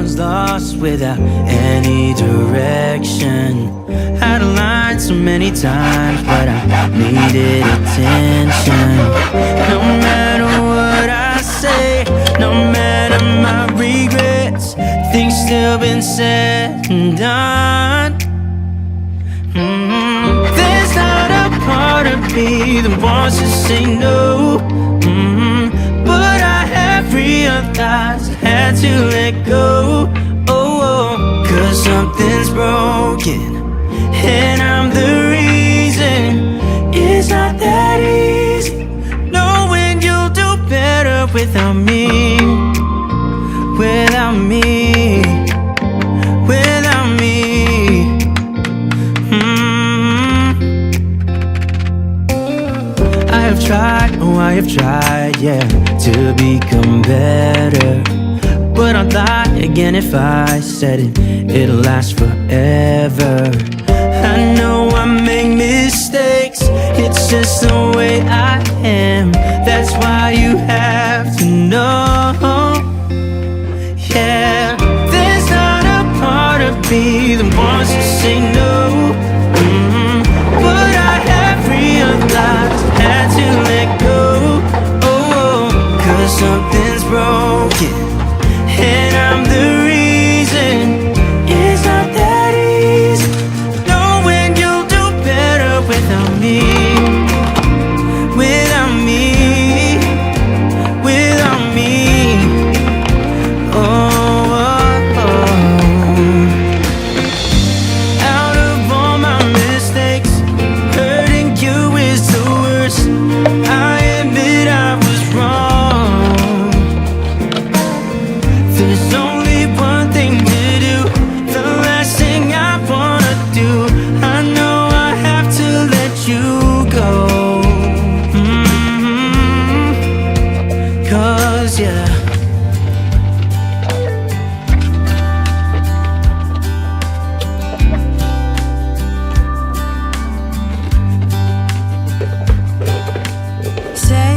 was lost without any direction. Had a line so many times, but I needed attention. No matter what I say, no matter my regrets, things still been said and done. There's not a part of me that wants to say no, but I have realized I had to let go. Cause something's broken and I'm the reason. It's not that easy knowing you'll do better without me. Without me. Without me. I have tried, oh I have tried, yeah, to become better. But I'd lie again if I said it'll last forever. I know I make mistakes, it's just the way I am. That's why you have to know, yeah. There's not a part of me that wants to say no, but I have realized I had to let go. Cause something's broken and I'm the reason. It's not that easy knowing you'll do better without me. Without me. Without me. Out of all my mistakes, hurting you is the worst. I admit I was wrong. There's only one thing to do, the last thing I wanna do. I know I have to let you go. Cause yeah, say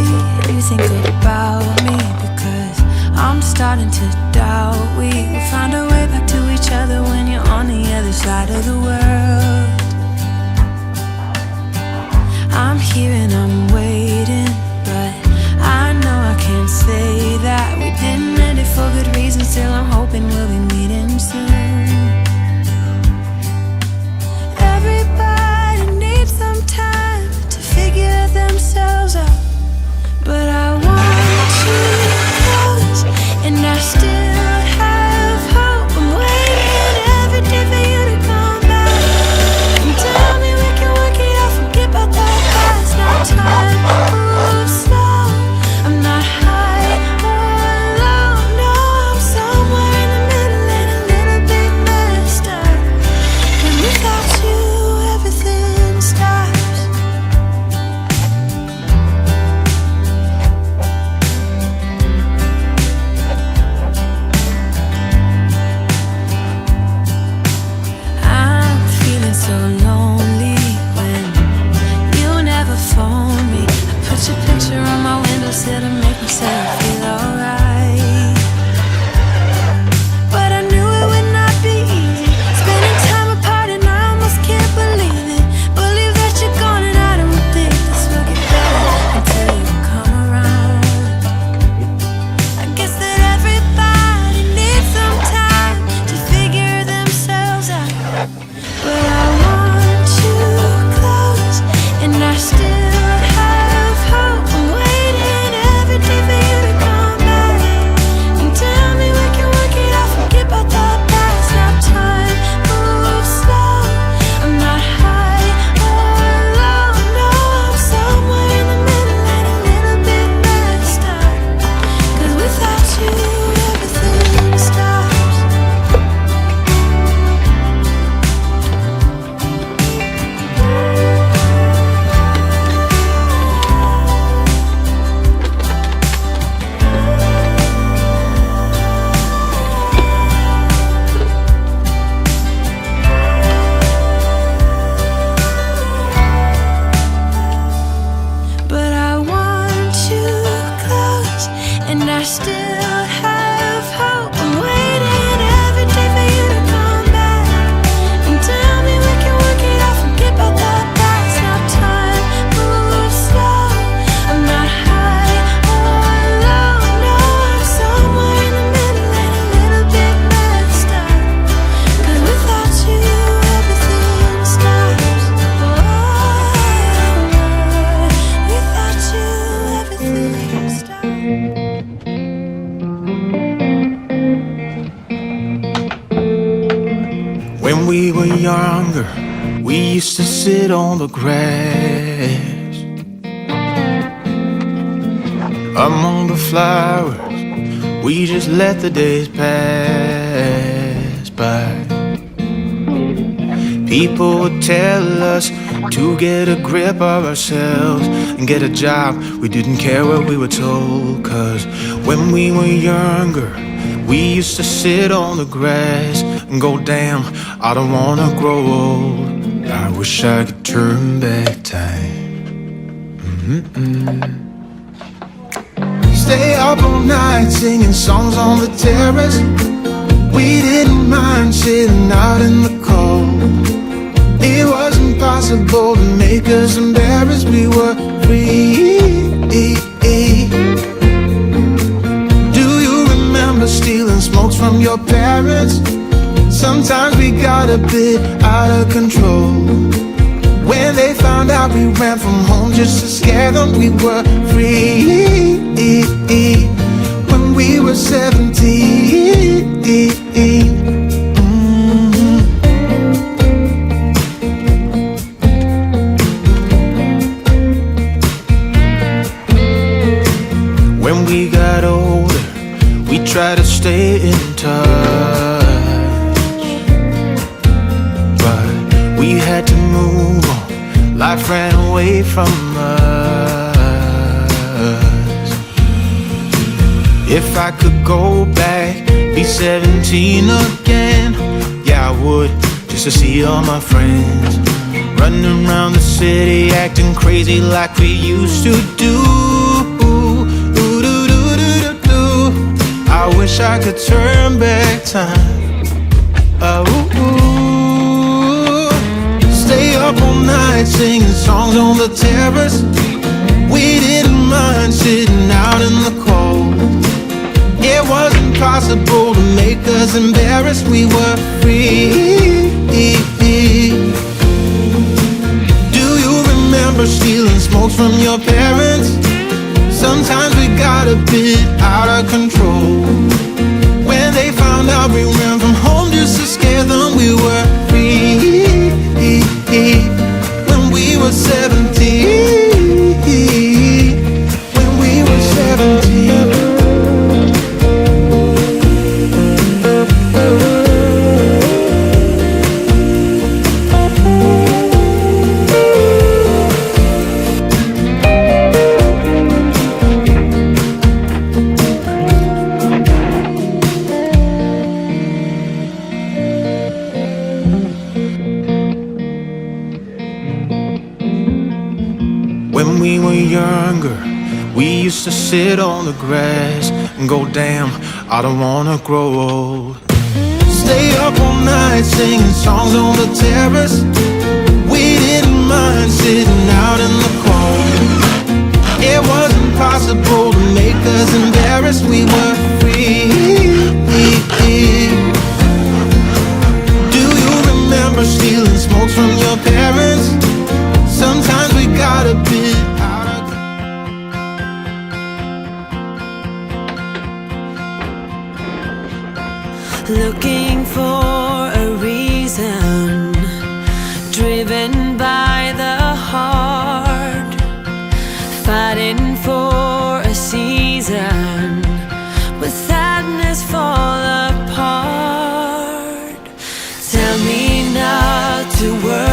you think about me, because I'm starting to doubt we will find a way back to each other when you're on the other side of the world. I'm here and I'm waiting, but I know I can't say that we didn't end it for good reason. Still I'm hoping we'll be meeting soon. Everybody needs some time to figure themselves out, but I want you close, and I still have hope. I'm waiting every day for you to come back. When we were younger, we used to sit on the grass among the flowers. We just let the days pass by. People would tell us to get a grip of ourselves and get a job. We didn't care what we were told, 'cause when we were younger, we used to sit on the grass and go, damn, I don't wanna grow old. I wish I could turn back time. Stay up all night singing songs on the terrace. We didn't mind sitting out in the cold. It wasn't possible to make us embarrassed. We were free. Do you remember stealing smokes from your parents? Sometimes we got a bit out of control. When they found out we ran from home just to scare them, we were free. When we were 17. When we got older, we tried to stay in touch, but we had to move on. Life ran away from us. If I could go back, be 17 again, yeah I would, just to see all my friends running around the city, acting crazy like we used to do. I wish I could turn back time. Stay up all night singing songs on the terrace. We didn't mind sitting out in the cold. It wasn't possible to make us embarrassed. We were free. Do you remember stealing smokes from your parents? Sometimes we got a bit out of control. When they found out we ran from home just to scare them, we were free. When we were 17. When we were 17. When we were younger, we used to sit on the grass and go, damn, I don't wanna grow old. Stay up all night singing songs on the terrace. We didn't mind sitting out in the cold. It wasn't possible to make us embarrassed. We were free. Do you remember stealing smokes from your parents? Sometimes we got a bit out of Looking for a reason, driven by the heart, fighting for a season, with sadness fall apart. Tell me not to worry.